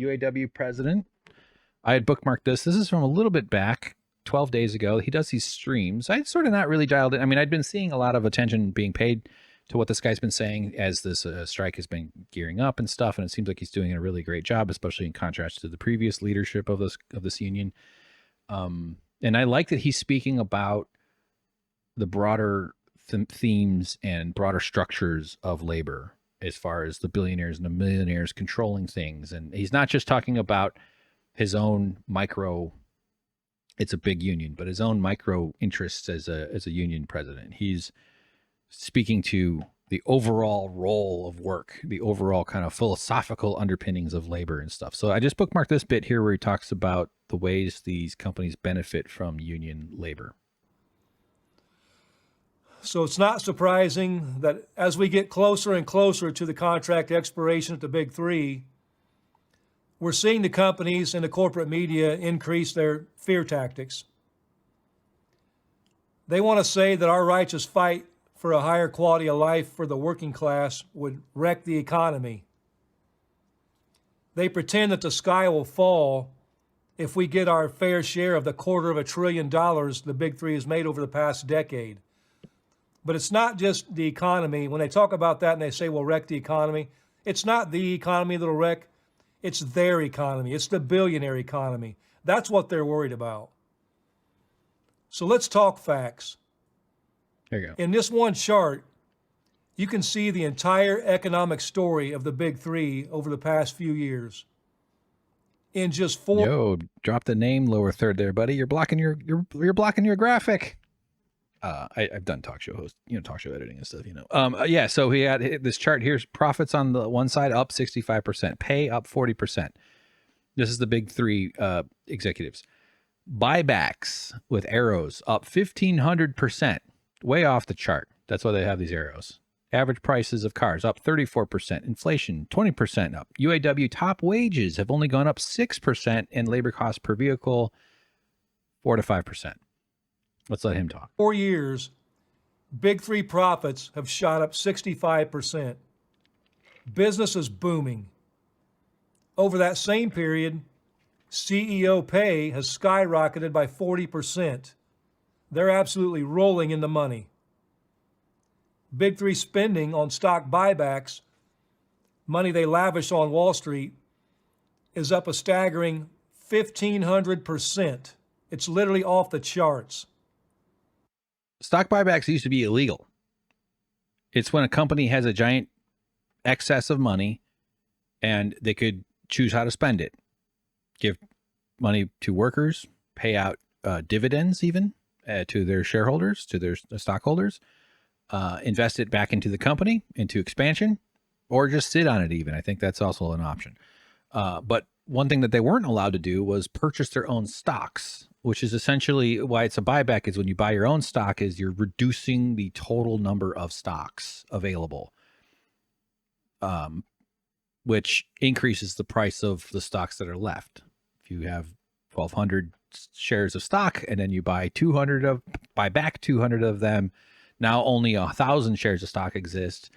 UAW president. I had bookmarked this. This is from a little bit back, 12 days ago. He does these streams. I'd sort of not really dialed in. I mean, I'd been seeing a lot of attention being paid to what this guy's been saying as this strike has been gearing up and stuff, and it seems like he's doing a really great job, especially in contrast to the previous leadership of this union. And I like that he's speaking about the broader themes and broader structures of labor, as far as the billionaires and the millionaires controlling things. And he's not just talking about his own micro, it's a big union, but his own micro interests as a union president. He's speaking to the overall role of work, the overall kind of philosophical underpinnings of labor and stuff. So I just bookmarked this bit here where he talks about the ways these companies benefit from union labor. So it's not surprising that as we get closer and closer to the contract expiration at the big three, we're seeing the companies and the corporate media increase their fear tactics. They want to say that our righteous fight for a higher quality of life for the working class would wreck the economy. They pretend that the sky will fall if we get our fair share of the $250 billion the big three has made over the past decade. But it's not just the economy. When they talk about that and they say we'll wreck the economy, it's not the economy that'll wreck, it's their economy. It's the billionaire economy. That's what they're worried about. So let's talk facts. There you go. In this one chart, you can see the entire economic story of the big three over the past few years. In just four. Yo, drop the name lower third there, buddy. You're blocking your graphic. I've done talk show editing and stuff, Yeah, so he had this chart. Here's profits on the one side up 65%, pay up 40%. This is the big three executives. Buybacks with arrows up 1,500%, way off the chart. That's why they have these arrows. Average prices of cars up 34%, inflation 20% up. UAW top wages have only gone up 6%, and labor costs per vehicle 4 to 5%. Let's let him talk. 4 years, big three profits have shot up 65%. Business is booming. Over that same period, CEO pay has skyrocketed by 40%. They're absolutely rolling in the money. Big three spending on stock buybacks, money they lavish on Wall Street, is up a staggering 1,500%. It's literally off the charts. Stock buybacks used to be illegal. It's when a company has a giant excess of money and they could choose how to spend it. Give money to workers, pay out dividends even to their shareholders, to their stockholders, invest it back into the company, into expansion, or just sit on it even. I think that's also an option. But one thing that they weren't allowed to do was purchase their own stocks, which is essentially why it's a buyback. Is when you buy your own stock is you're reducing the total number of stocks available, which increases the price of the stocks that are left. If you have 1,200 shares of stock and then you buy back 200 of them, now only 1,000 shares of stock exist,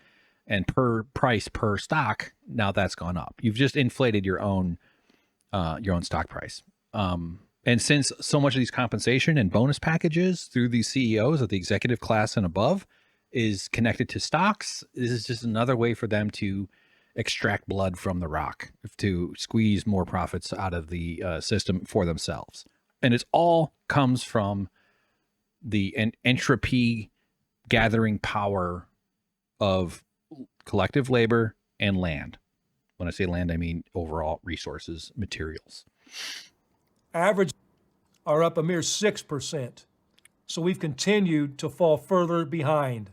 and per price per stock, now that's gone up. You've just inflated your own stock price. And since so much of these compensation and bonus packages through these CEOs of the executive class and above is connected to stocks, this is just another way for them to extract blood from the rock, to squeeze more profits out of the system for themselves. And it all comes from the entropy gathering power of collective labor and land. When I say land, I mean overall resources, materials. Average are up a mere 6%. So we've continued to fall further behind.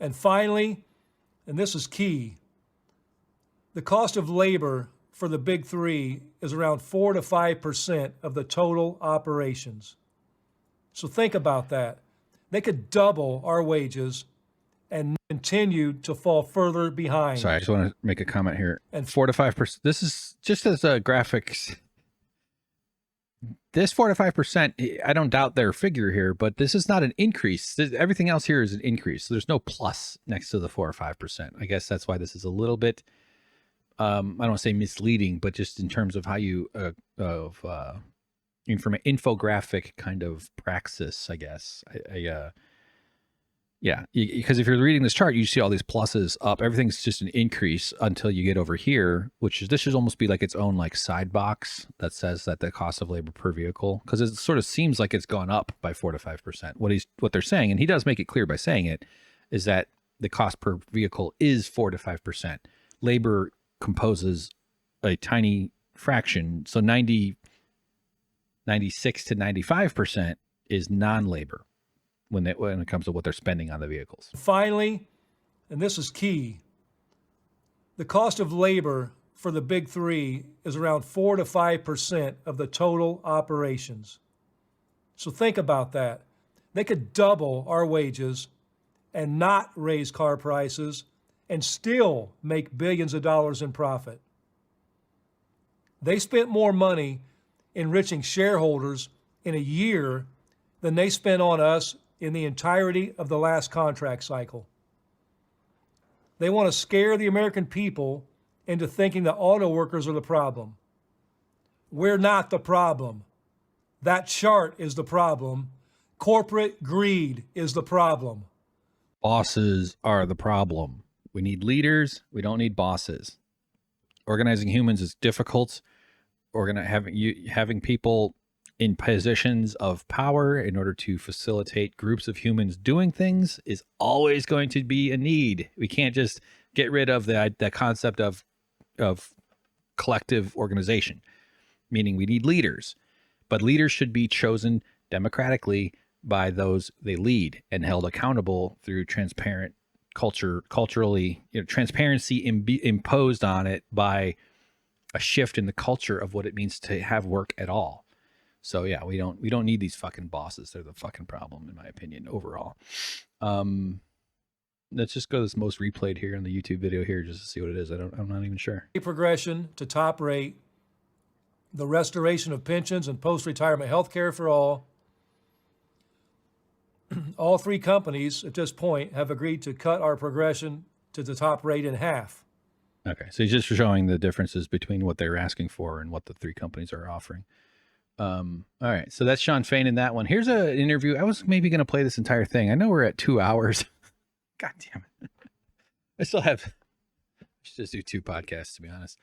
And finally, and this is key, the cost of labor for the big three is around 4 to 5% of the total operations. So think about that. They could double our wages and continue to fall further behind. Sorry, I just want to make a comment here. And 4 to 5%. This is just as a graphics. This 4 to 5%, I don't doubt their figure here, but this is not an increase. Everything else here is an increase. So there's no plus next to the 4 or 5%. I guess that's why this is a little bit I don't want to say misleading, but just in terms of how you infographic kind of praxis, I guess. Yeah, because if you're reading this chart, you see all these pluses up. Everything's just an increase until you get over here, which is, this should almost be like its own like side box that says that the cost of labor per vehicle, because it sort of seems like it's gone up by 4 to 5%. What they're saying, and he does make it clear by saying it, is that the cost per vehicle is 4 to 5%. Labor composes a tiny fraction, so 96 to 95% is non-labor when it comes to what they're spending on the vehicles. Finally, and this is key, the cost of labor for the big three is around 4 to 5% of the total operations. So think about that. They could double our wages and not raise car prices and still make billions of dollars in profit. They spent more money enriching shareholders in a year than they spent on us in the entirety of the last contract cycle. They want to scare the American people into thinking that auto workers are the problem. We're not the problem. That chart is the problem. Corporate greed is the problem. Bosses are the problem. We need leaders. We don't need bosses. Organizing humans is difficult. Having people in positions of power in order to facilitate groups of humans doing things is always going to be a need. We can't just get rid of the concept of collective organization, meaning we need leaders, but leaders should be chosen democratically by those they lead and held accountable through transparent culturally, transparency imposed on it by a shift in the culture of what it means to have work at all. So yeah, we don't need these fucking bosses. They're the fucking problem, in my opinion, overall. Let's just go to this most replayed here in the YouTube video here just to see what it is. I'm not even sure. Progression to top rate, the restoration of pensions and post-retirement health care for all. All three companies at this point have agreed to cut our progression to the top rate in half. Okay, so he's just showing the differences between what they're asking for and what the three companies are offering. All right, so that's Shawn Fain in that one. Here's an interview. I was maybe going to play this entire thing. I know we're at 2 hours. God damn it. I still have, I should just do 2 podcasts, to be honest.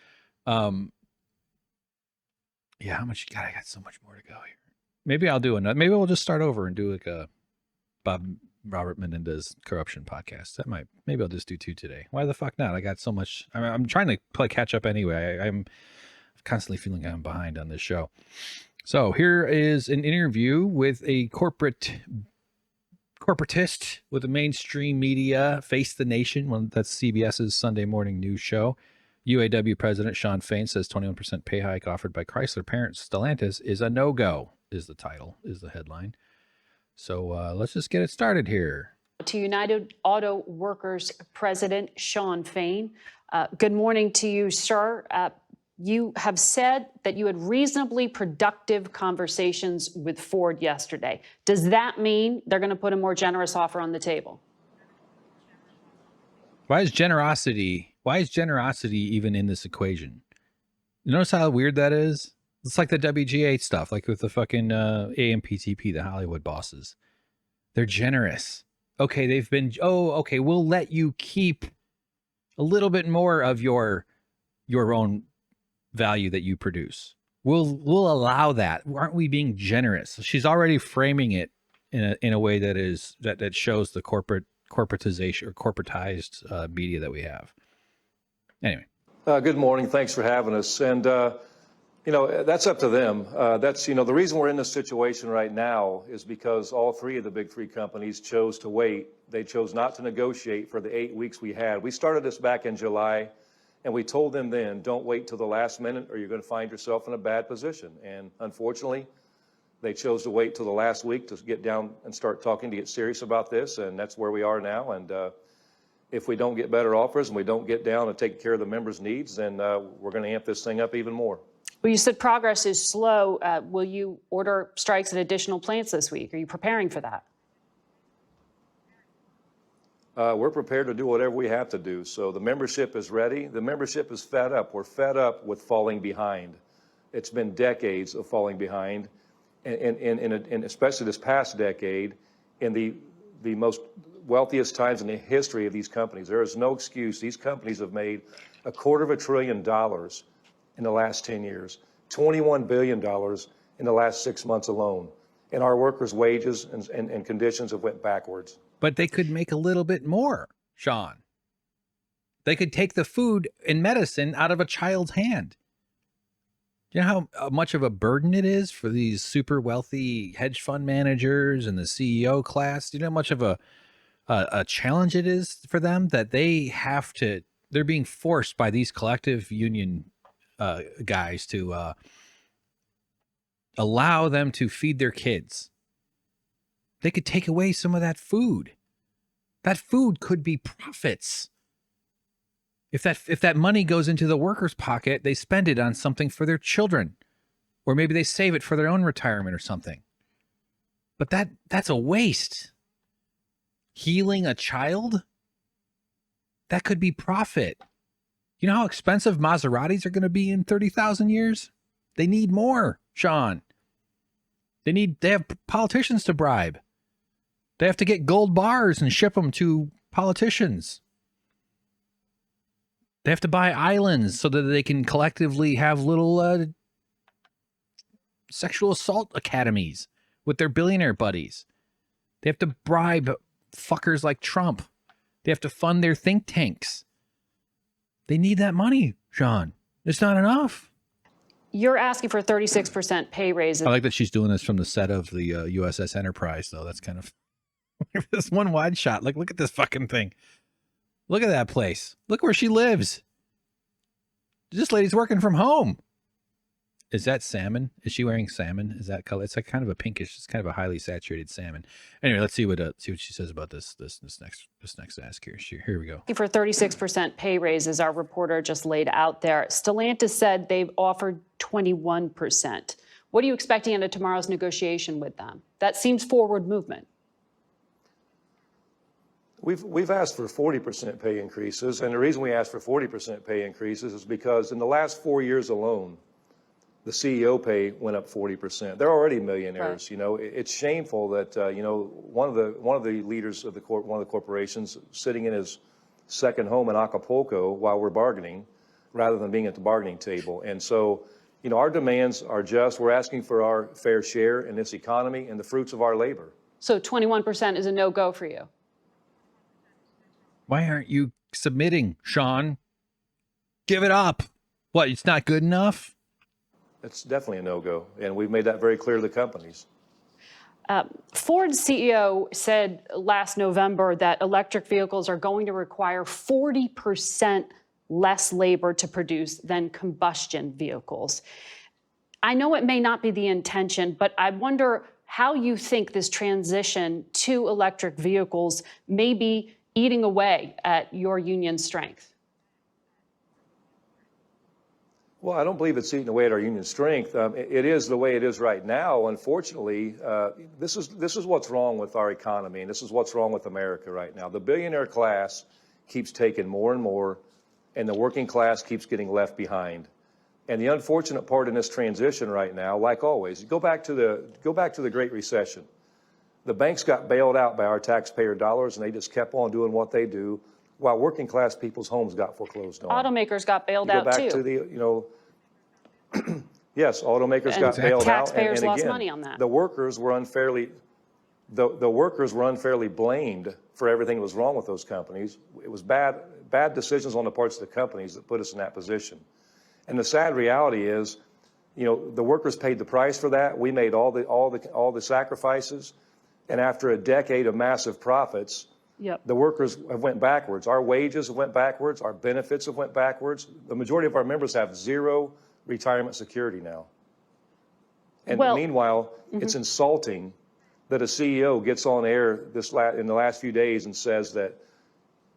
Yeah, how much? God, I got so much more to go here. Maybe I'll do another. Maybe we'll just start over and do like a Robert Menendez corruption podcast. Maybe I'll just do 2 today. Why the fuck not? I got so much. I'm trying to play catch up anyway. I'm constantly feeling I'm behind on this show. So here is an interview with a corporatist with the mainstream media, Face the Nation. That's CBS's Sunday morning news show. UAW President Shawn Fain says 21% pay hike offered by Chrysler parent Stellantis is a no-go, is the title, is the headline. So let's just get it started here. To United Auto Workers President Shawn Fain. Good morning to you, sir. You have said that you had reasonably productive conversations with Ford yesterday. Does that mean they're going to put a more generous offer on the table? Why is generosity even in this equation? You notice how weird that is? It's like the WGA stuff, like with the fucking AMPTP, the Hollywood bosses. They're generous. Okay, we'll let you keep a little bit more of your own value that you produce. We'll allow that. Aren't we being generous? She's already framing it in a way that shows the corporatization or corporatized media that we have. Anyway. Good morning. Thanks for having us. And that's up to them. The reason we're in this situation right now is because all 3 of the big 3 companies chose to wait. They chose not to negotiate for the 8 weeks we had. We started this back in July. And we told them then, don't wait till the last minute or you're going to find yourself in a bad position. And unfortunately, they chose to wait till the last week to get down and start talking, to get serious about this. And that's where we are now. And if we don't get better offers and we don't get down and take care of the members' needs, then we're going to amp this thing up even more. Well, you said progress is slow. Will you order strikes at additional plants this week? Are you preparing for that? we're prepared to do whatever we have to do. So the membership is ready. The membership is fed up. We're fed up with falling behind. It's been decades of falling behind, and especially this past decade, in the most wealthiest times in the history of these companies. There is no excuse. These companies have made $250 billion in the last 10 years, $21 billion in the last 6 months alone. And our workers' wages and conditions have went backwards. But they could make a little bit more, Shawn. They could take the food and medicine out of a child's hand. Do you know how much of a burden it is for these super wealthy hedge fund managers and the CEO class? Do you know how much of a challenge it is for them that they're being forced by these collective union guys to allow them to feed their kids? They could take away some of that food. That food could be profits. If that money goes into the worker's pocket, they spend it on something for their children, or maybe they save it for their own retirement or something. But that's a waste. Healing a child? That could be profit. You know how expensive Maseratis are going to be in 30,000 years? They need more, Shawn. They have politicians to bribe. They have to get gold bars and ship them to politicians. They have to buy islands so that they can collectively have little sexual assault academies with their billionaire buddies. They have to bribe fuckers like Trump. They have to fund their think tanks. They need that money, Shawn. It's not enough. You're asking for 36% pay raises. I like that she's doing this from the set of the USS Enterprise, though. That's kind of this one wide shot. Like, look at this fucking thing. Look at that place. Look where she lives. This lady's working from home. Is that salmon? Is she wearing salmon? Is that color? It's like kind of a pinkish. It's kind of a highly saturated salmon. Anyway, let's see what she says about this next ask here. Here we go. For 36% pay raises, our reporter just laid out there. Stellantis said they've offered 21%. What are you expecting out of tomorrow's negotiation with them? That seems forward movement. We've asked for 40% pay increases, and the reason we asked for 40% pay increases is because in the last 4 years alone, the CEO pay went up 40%. They're already millionaires. Right. You know, it's shameful that one of the leaders of one of the corporations sitting in his second home in Acapulco while we're bargaining, rather than being at the bargaining table. And so, our demands are just. We're asking for our fair share in this economy and the fruits of our labor. So 21% is a no-go for you. Why aren't you submitting, Shawn? Give it up. What, it's not good enough? It's definitely a no-go, and we've made that very clear to the companies. Ford's CEO said last November that electric vehicles are going to require 40% less labor to produce than combustion vehicles. I know it may not be the intention, but I wonder how you think this transition to electric vehicles may be eating away at your union strength. Well, I don't believe it's eating away at our union strength. It is the way it is right now. Unfortunately, this is what's wrong with our economy, and this is what's wrong with America right now. The billionaire class keeps taking more and more, and the working class keeps getting left behind. And the unfortunate part in this transition right now, like always, go back to the Great Recession. The banks got bailed out by our taxpayer dollars, and they just kept on doing what they do, while working class people's homes got foreclosed on. Automakers got bailed out too. Go back to the, yes, automakers got bailed out. Taxpayers and lost again, money on that. The workers were unfairly, the workers were unfairly blamed for everything that was wrong with those companies. It was bad decisions on the parts of the companies that put us in that position. And the sad reality is, the workers paid the price for that. We made all the sacrifices, and after a decade of massive profits, yep, the workers have went backwards. Our wages have went backwards. Our benefits have went backwards. The majority of our members have zero retirement security now. And meanwhile, it's insulting that a CEO gets on air in the last few days and says that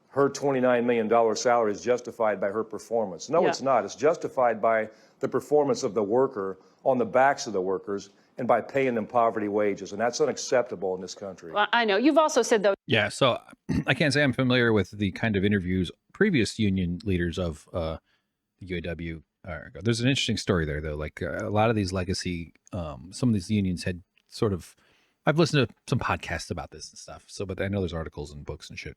her $29 million salary is justified by her performance. No, it's not. It's justified by the performance of the worker on the backs of the workers. and by paying them poverty wages. And that's unacceptable in this country. Well, I know. You've also said, though. Yeah, so I can't say I'm familiar with the kind of interviews previous union leaders of the UAW. There's an interesting story there, though. Like a lot of these legacy, some of these unions had sort of, I've listened to some podcasts about this and stuff. So, but I know there's articles and books and shit,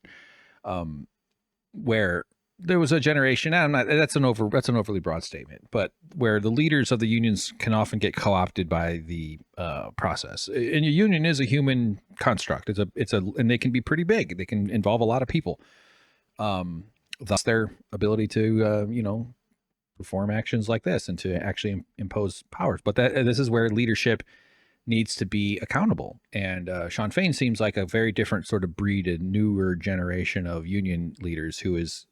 where there was a generation. That's an overly broad statement, but where the leaders of the unions can often get co-opted by the process. And a union is a human construct. And they can be pretty big. They can involve a lot of people. Thus, their ability to perform actions like this and to actually impose powers. But this is where leadership needs to be accountable. And Shawn Fain seems like a very different sort of breed, a newer generation of union leaders who is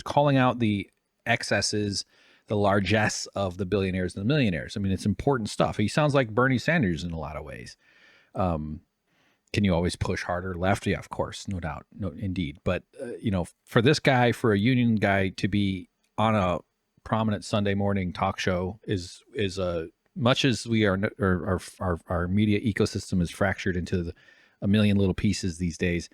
calling out the excesses, the largesse of the billionaires and the millionaires. I mean, it's important stuff. He sounds like Bernie Sanders in a lot of ways. Can you always push harder left? Yeah, of course, no doubt, no, indeed. But for this guy, for a union guy to be on a prominent Sunday morning talk show is much as we are, our media ecosystem is fractured into a million little pieces these days.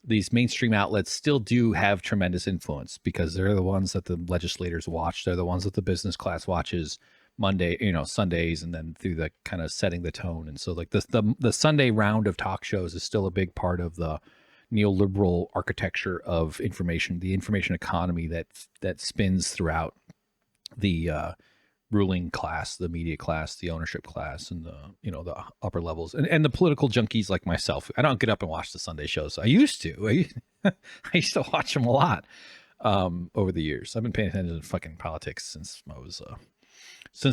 These mainstream outlets still do have tremendous influence because they're the ones that the legislators watch. They're the ones that the business class watches Sundays, and then through the kind of setting the tone. And so like the Sunday round of talk shows is still a big part of the neoliberal architecture of information, the information economy that spins throughout the ruling class, the media class, the ownership class, and the upper levels, and the political junkies like myself. I don't get up and watch the Sunday shows. I used to. I used to watch them a lot over the years. I've been paying attention to fucking politics since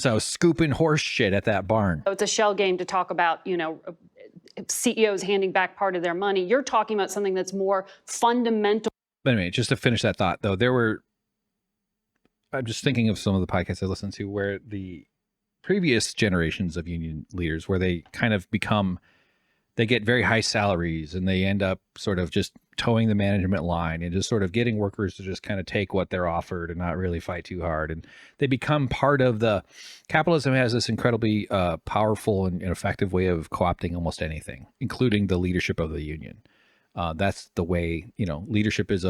I was scooping horse shit at that barn. It's a shell game to talk about, CEOs handing back part of their money. You're talking about something that's more fundamental. But anyway, just to finish that thought, though, I'm just thinking of some of the podcasts I listened to where the previous generations of union leaders, where they kind of they get very high salaries and they end up sort of just towing the management line and just sort of getting workers to just kind of take what they're offered and not really fight too hard. And they become part of capitalism has this incredibly powerful and effective way of co-opting almost anything, including the leadership of the union. That's the way, leadership is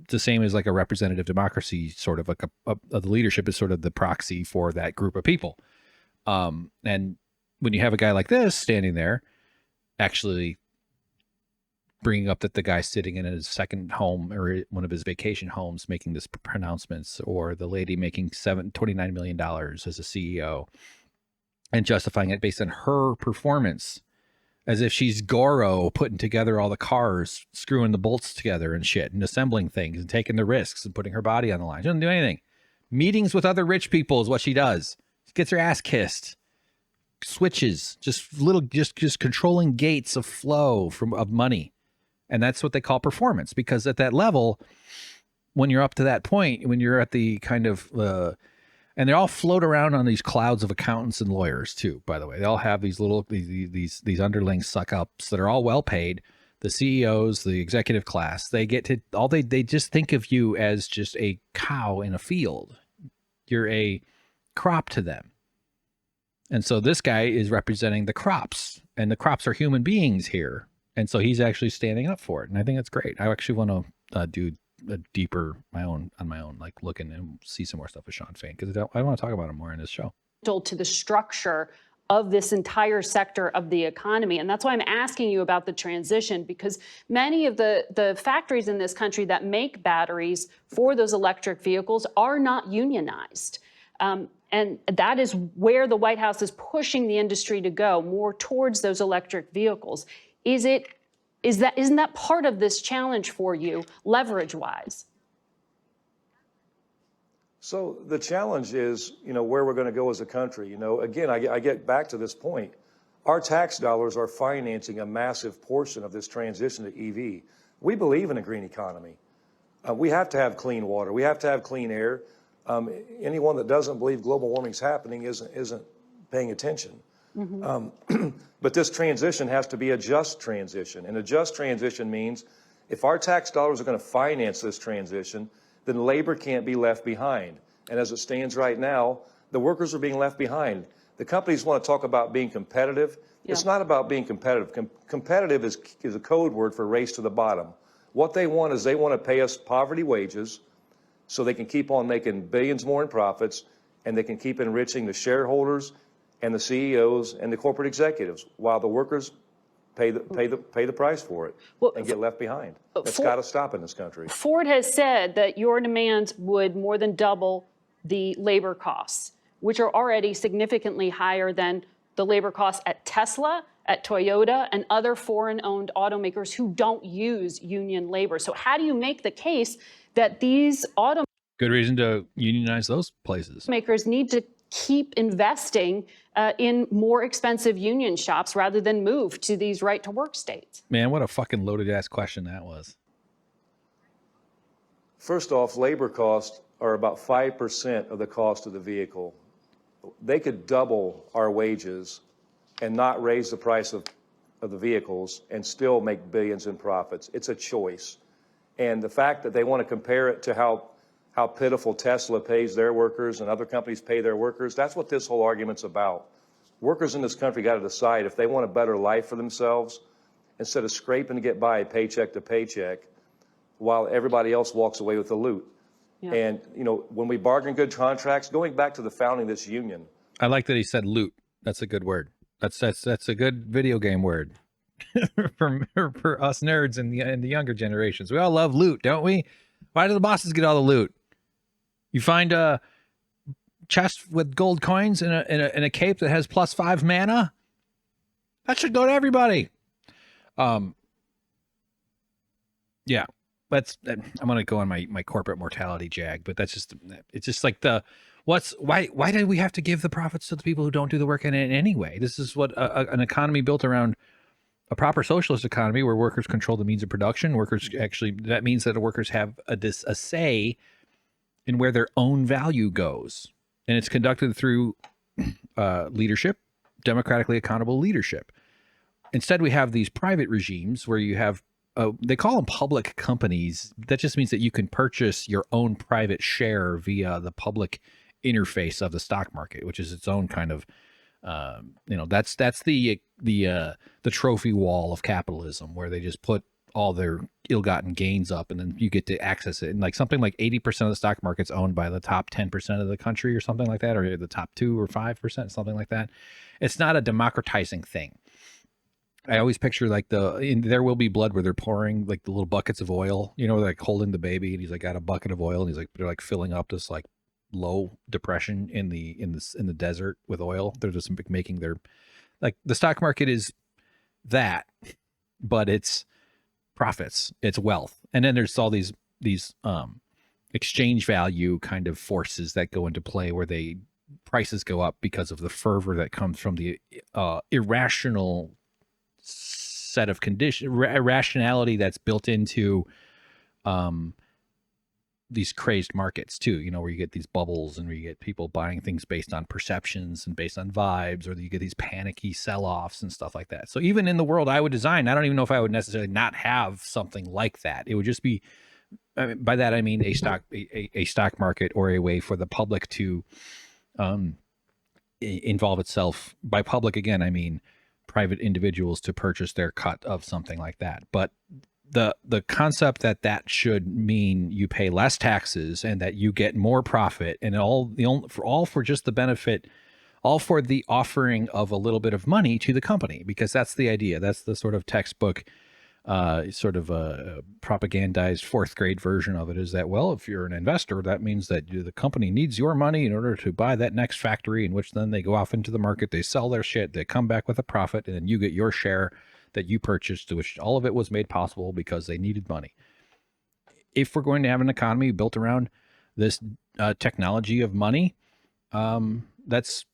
the same as like a representative democracy, sort of like the leadership is sort of the proxy for that group of people. And when you have a guy like this standing there, actually bringing up that the guy sitting in his second home or one of his vacation homes making this pronouncements, or the lady making $29 million as a CEO, and justifying it based on her performance, as if she's Goro putting together all the cars, screwing the bolts together and shit, and assembling things and taking the risks and putting her body on the line. She doesn't do anything. Meetings with other rich people is what she does. She gets her ass kissed. Switches, just controlling gates of flow of money. And that's what they call performance, because at that level, when you're up to that point, when you're at the kind of, and they all float around on these clouds of accountants and lawyers too, by the way. They all have these these underling suck ups that are all well paid. The CEOs, the executive class, they just think of you as just a cow in a field. You're a crop to them. And so this guy is representing the crops, and the crops are human beings here. And so he's actually standing up for it. And I think that's great. I actually want to do a deeper on my own, like looking and see some more stuff with Shawn Fain, because I want to talk about him more in this show. To the structure of this entire sector of the economy. And that's why I'm asking you about the transition, because many of the factories in this country that make batteries for those electric vehicles are not unionized. And that is where the White House is pushing the industry to go, more towards those electric vehicles. Isn't that part of this challenge for you, leverage-wise? So the challenge is, where we're going to go as a country. Again, I get back to this point. Our tax dollars are financing a massive portion of this transition to EV. We believe in a green economy. We have to have clean water. We have to have clean air. Anyone that doesn't believe global warming is happening isn't paying attention. Mm-hmm. But this transition has to be a just transition. And a just transition means if our tax dollars are going to finance this transition, then labor can't be left behind. And as it stands right now, the workers are being left behind. The companies want to talk about being competitive. It's not about being competitive. Competitive is a code word for race to the bottom. What they want is they want to pay us poverty wages so they can keep on making billions more in profits, and they can keep enriching the shareholders and the CEOs and the corporate executives while the workers pay the price for it and get left behind. That's got to stop in this country. Ford has said that your demands would more than double the labor costs, which are already significantly higher than the labor costs at Tesla, at Toyota, and other foreign-owned automakers who don't use union labor. So how do you make the case that these automakers Good reason to unionize those places. need to keep investing in more expensive union shops rather than move to these right-to-work states? Man, what a fucking loaded-ass question that was. First off, labor costs are about 5% of the cost of the vehicle. They could double our wages and not raise the price of the vehicles and still make billions in profits. It's a choice. And the fact that they want to compare it to how pitiful Tesla pays their workers and other companies pay their workers, that's what this whole argument's about. Workers in this country got to decide if they want a better life for themselves instead of scraping to get by paycheck to paycheck while everybody else walks away with the loot. Yeah. And, you know, when we bargain good contracts, going back to the founding of this union. I like that he said loot. That's a good word. That's a good video game word for us nerds and the younger generations. We all love loot, don't we? Why do the bosses get all the loot? You find a chest with gold coins in a cape that has +5 mana. That should go to everybody. Yeah. I'm gonna go on my corporate mortality jag, but it's just like why do we have to give the profits to the people who don't do the work in it anyway? This is what an economy built around a proper socialist economy where workers control the means of production. That means that the workers have a say in where their own value goes, and it's conducted through leadership, democratically accountable leadership. Instead, we have these private regimes where you have they call them public companies. That just means that you can purchase your own private share via the public interface of the stock market, which is its own kind of, that's the trophy wall of capitalism, where they just put all their ill-gotten gains up and then you get to access it. And like something like 80% of the stock market's owned by the top 10% of the country or something like that, or the top 2 or 5%, something like that. It's not a democratizing thing. I always picture like in There Will Be Blood, where they're pouring like the little buckets of oil, like holding the baby, and he's like got a bucket of oil, and they're like filling up this like low depression in the desert with oil. They're just making the stock market is that, but it's profits, it's wealth, and then there's all these exchange value kind of forces that go into play where prices go up because of the fervor that comes from the irrational set of irrationality that's built into these crazed markets too, where you get these bubbles and where you get people buying things based on perceptions and based on vibes, or you get these panicky sell-offs and stuff like that. So even in the world I would design, I don't even know if I would necessarily not have something like that. It would just be, by that I mean a stock market, or a way for the public to involve itself. By public, again, I mean private individuals to purchase their cut of something like that. But the concept that should mean you pay less taxes and that you get more profit, and all for just the benefit, all for the offering of a little bit of money to the company, because that's the idea. That's the sort of textbook, sort of a propagandized 4th grade version of it, is that, well, if you're an investor, that means that the company needs your money in order to buy that next factory, in which then they go off into the market, they sell their shit, they come back with a profit, and then you get your share that you purchased, which all of it was made possible because they needed money. If we're going to have an economy built around this technology of money, that's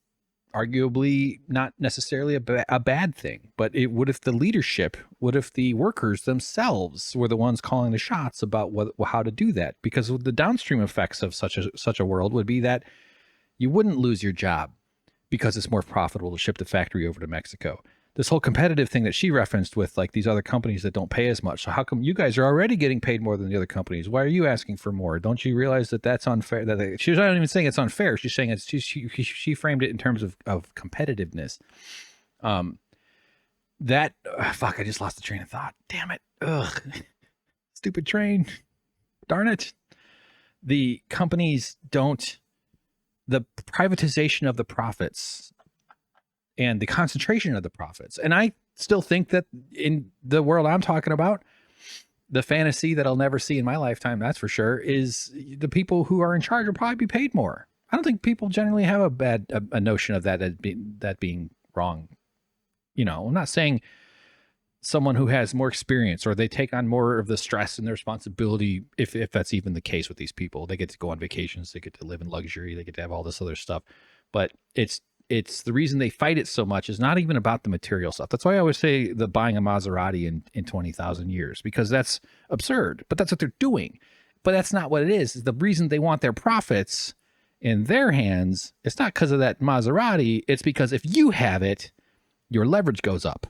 arguably not necessarily a bad thing. But what if the workers themselves were the ones calling the shots about how to do that? Because the downstream effects of such a world would be that you wouldn't lose your job because it's more profitable to ship the factory over to Mexico. this whole competitive thing that she referenced with like these other companies that don't pay as much. So how come you guys are already getting paid more than the other companies? Why are you asking for more? Don't you realize that that's unfair? She's not even saying it's unfair. She's saying she framed it in terms of competitiveness. Fuck, I just lost the train of thought. Damn it. Ugh. Stupid train. Darn it. The companies don't, the privatization of the profits and the concentration of the profits. And I still think that in the world I'm talking about, the fantasy that I'll never see in my lifetime, that's for sure, is the people who are in charge will probably be paid more. I don't think people generally have a notion of that as being wrong. You know, I'm not saying someone who has more experience or they take on more of the stress and the responsibility, if that's even the case with these people. They get to go on vacations, they get to live in luxury, they get to have all this other stuff. But it's the reason they fight it so much is not even about the material stuff. That's why I always say the buying a Maserati in 20,000 years, because that's absurd, but that's what they're doing. But that's not what it is. The reason they want their profits in their hands, it's not because of that Maserati. It's because if you have it, your leverage goes up.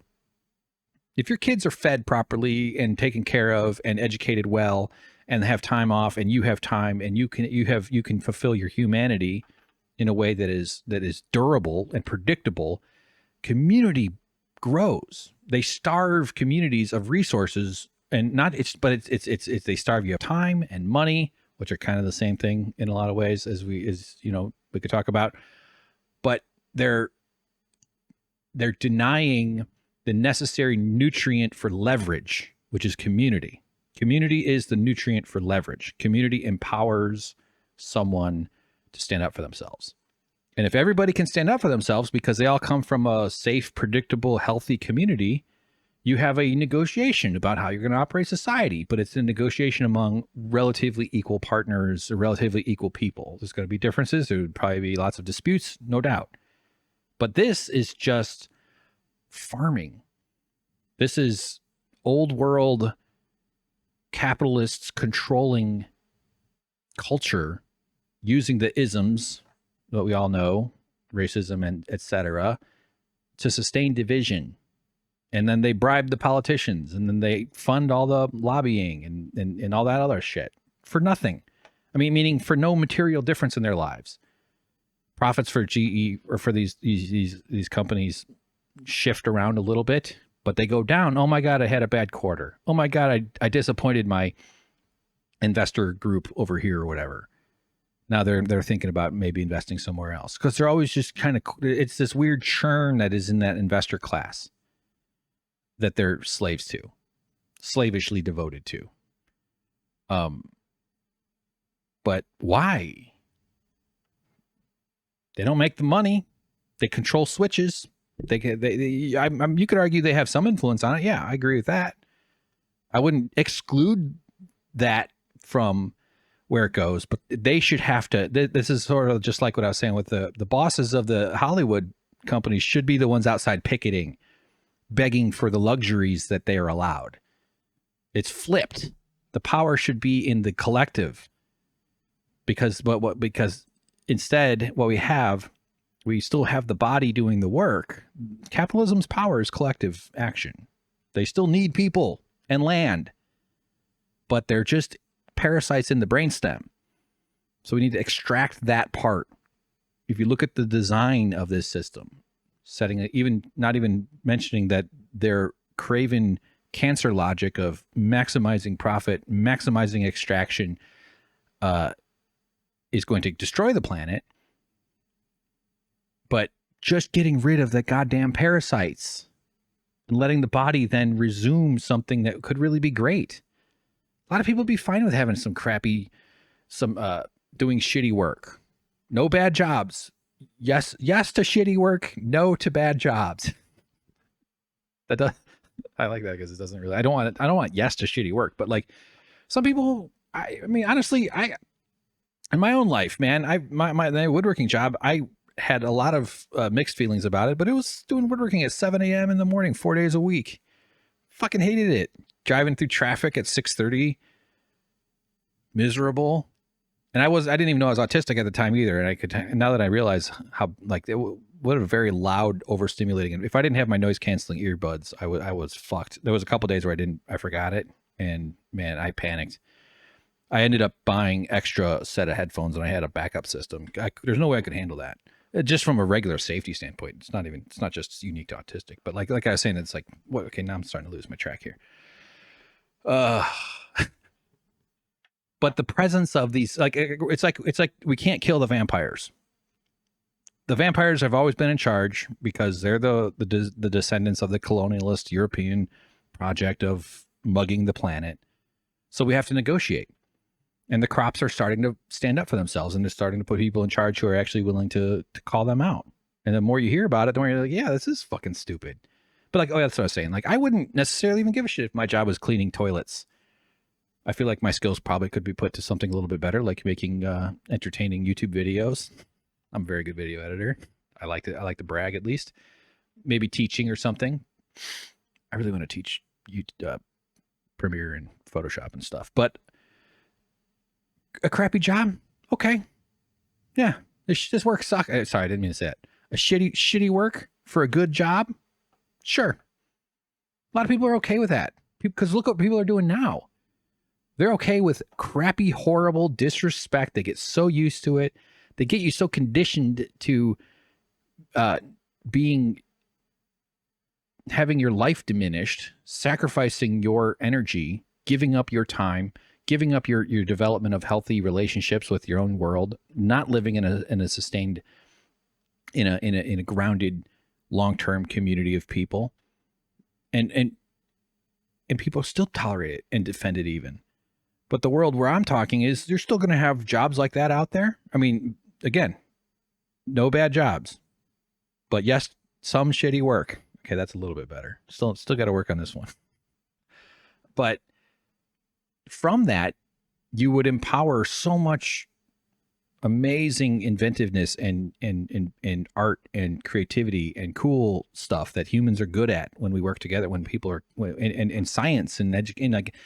If your kids are fed properly and taken care of and educated well and have time off and you have time and you can fulfill your humanity in a way that is durable and predictable, community grows. They starve communities of resources, and they starve you of time and money, which are kind of the same thing in a lot of ways as we could talk about. But they're denying the necessary nutrient for leverage, which is community. Community is the nutrient for leverage. Community empowers someone to stand up for themselves. And if everybody can stand up for themselves because they all come from a safe, predictable, healthy community, you have a negotiation about how you're going to operate society, but it's a negotiation among relatively equal partners or relatively equal people. There's going to be differences. There would probably be lots of disputes, no doubt. But this is just farming. This is old world capitalists controlling culture, using the isms that we all know, racism and etc., to sustain division. And then they bribe the politicians, and then they fund all the lobbying and all that other shit for nothing. I mean, meaning for no material difference in their lives. Profits for GE or for these companies shift around a little bit, but they go down. Oh my God, I had a bad quarter. Oh my God, I disappointed my investor group over here or whatever. Now they're thinking about maybe investing somewhere else, because they're always just kind of, it's this weird churn that is in that investor class that they're slaves to, slavishly devoted to. But why? They don't make the money. They control switches. You could argue they have some influence on it. Yeah, I agree with that. I wouldn't exclude that from where it goes, but they should have to. This is sort of just like what I was saying with the bosses of the Hollywood companies should be the ones outside picketing, begging for the luxuries that they are allowed. It's flipped. The power should be in the collective, because instead what we still have the body doing the work. Capitalism's power is collective action. They still need people and land, but they're just parasites in the brainstem. So we need to extract that part. If you look at the design of this system, not even mentioning that their craven cancer logic of maximizing profit, maximizing extraction, is going to destroy the planet. But just getting rid of the goddamn parasites and letting the body then resume something that could really be great. A lot of people would be fine with having some doing shitty work. No bad jobs. Yes to shitty work. No to bad jobs. I like that because it doesn't really. I don't want yes to shitty work, but like some people. I mean, honestly, in my own life, man, my woodworking job, I had a lot of mixed feelings about it, but it was doing woodworking at 7 a.m. in the morning, 4 days a week. Fucking hated it. Driving through traffic at 6:30, miserable. And I didn't even know I was autistic at the time either. And now that I realize how, like, what a very loud, overstimulating. If I didn't have my noise canceling earbuds, I was fucked. There was a couple days where I forgot it, and man, I panicked. I ended up buying extra set of headphones, and I had a backup system. There's no way I could handle that. Just from a regular safety standpoint. It's not just unique to autistic, but like I was saying, it's like, what? Okay, now I'm starting to lose my track here. But the presence of these, like, it's like we can't kill the vampires. The vampires have always been in charge because they're the descendants of the colonialist European project of mugging the planet. So we have to negotiate. And the crops are starting to stand up for themselves, and they're starting to put people in charge who are actually willing to call them out. And the more you hear about it, the more you're like, yeah, this is fucking stupid. But like, oh, that's what I was saying. Like, I wouldn't necessarily even give a shit if my job was cleaning toilets. I feel like my skills probably could be put to something a little bit better, like making entertaining YouTube videos. I'm a very good video editor. I like to brag at least. Maybe teaching or something. I really want to teach Premiere and Photoshop and stuff. But a crappy job? Okay. Yeah. This work sucks. Sorry, I didn't mean to say that. A shitty work for a good job? Sure. A lot of people are okay with that. Because look what people are doing now. They're okay with crappy, horrible disrespect. They get so used to it. They get you so conditioned to having your life diminished, sacrificing your energy, giving up your time, giving up your development of healthy relationships with your own world, not living in a sustained, in a grounded, long-term community of people, and people still tolerate it and defend it even. But the world where I'm talking is you're still going to have jobs like that out there. I mean, again, no bad jobs, but yes, some shitty work. Okay, that's a little bit better. Still got to work on this one. But from that, you would empower so much amazing inventiveness and art and creativity and cool stuff that humans are good at when we work together, when people are in science and like.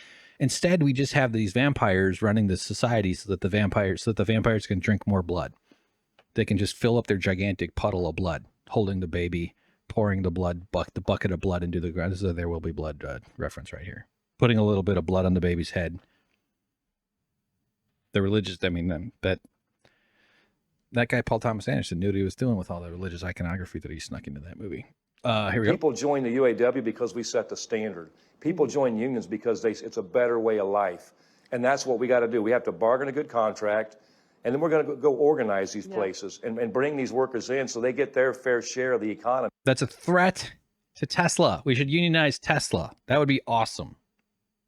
Instead, we just have these vampires running the society so that the vampires can drink more blood. They can just fill up their gigantic puddle of blood, holding the baby, pouring the bucket of blood into the ground. This is a There Will Be Blood reference right here. Putting a little bit of blood on the baby's head. The religious, I mean, that guy, Paul Thomas Anderson, knew what he was doing with all the religious iconography that he snuck into that movie. Here we go. People join the UAW because we set the standard. People join unions because it's a better way of life. And that's what we got to do. We have to bargain a good contract, and then we're going to go organize these places and bring these workers in so they get their fair share of the economy. That's a threat to Tesla. We should unionize Tesla. That would be awesome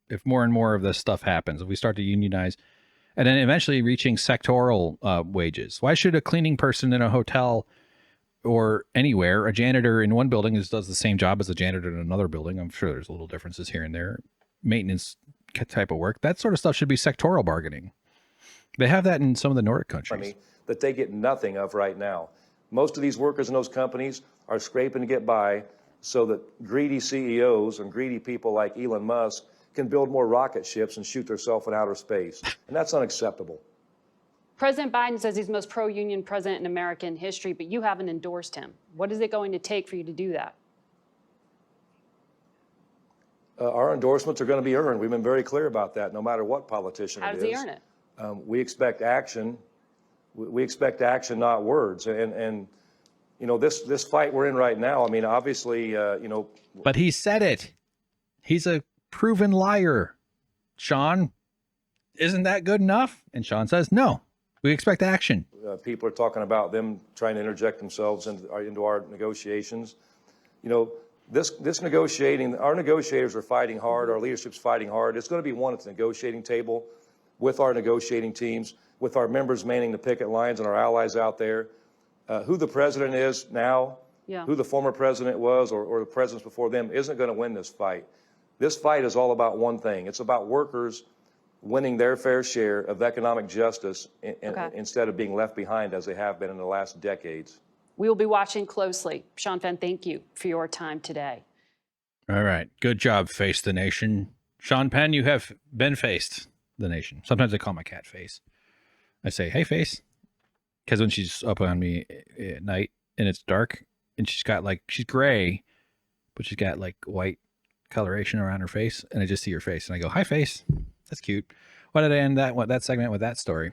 if more and more of this stuff happens. If we start to unionize and then eventually reaching sectoral wages. Why should a cleaning person in a hotel or anywhere, a janitor in one building does the same job as a janitor in another building? I'm sure there's little differences here and there. Maintenance type of work. That sort of stuff should be sectoral bargaining. They have that in some of the Nordic countries. That they get nothing of right now. Most of these workers in those companies are scraping to get by so that greedy CEOs and greedy people like Elon Musk can build more rocket ships and shoot themselves in outer space. And that's unacceptable. President Biden says he's the most pro-union president in American history, but you haven't endorsed him. What is it going to take for you to do that? Our endorsements are going to be earned. We've been very clear about that, no matter what politician How it is. does he earn it? We expect action. We expect action, not words. And you know, this fight we're in right now, I mean, obviously, you know. But he said it. He's a proven liar. Shawn, isn't that good enough? And Shawn says, no. We expect action. People are talking about them trying to interject themselves into our negotiations. You know, this negotiating, our negotiators are fighting hard. Our leadership's fighting hard. It's going to be one at the negotiating table with our negotiating teams, with our members manning the picket lines and our allies out there. Who the president is now, who the former president was, or the presidents before them, isn't going to win this fight. This fight is all about one thing. It's about workers winning their fair share of economic justice instead of being left behind as they have been in the last decades. We will be watching closely. Shawn Fain, thank you for your time today. All right. Good job, Face the Nation. Shawn Penn, you have been faced the nation. Sometimes I call my cat Face. I say, hey, Face. Because when she's up on me at night and it's dark and she's gray, but she's got like white coloration around her face, and I just see her face, and I go, "Hi, face. That's cute." Why did I end that segment with that story?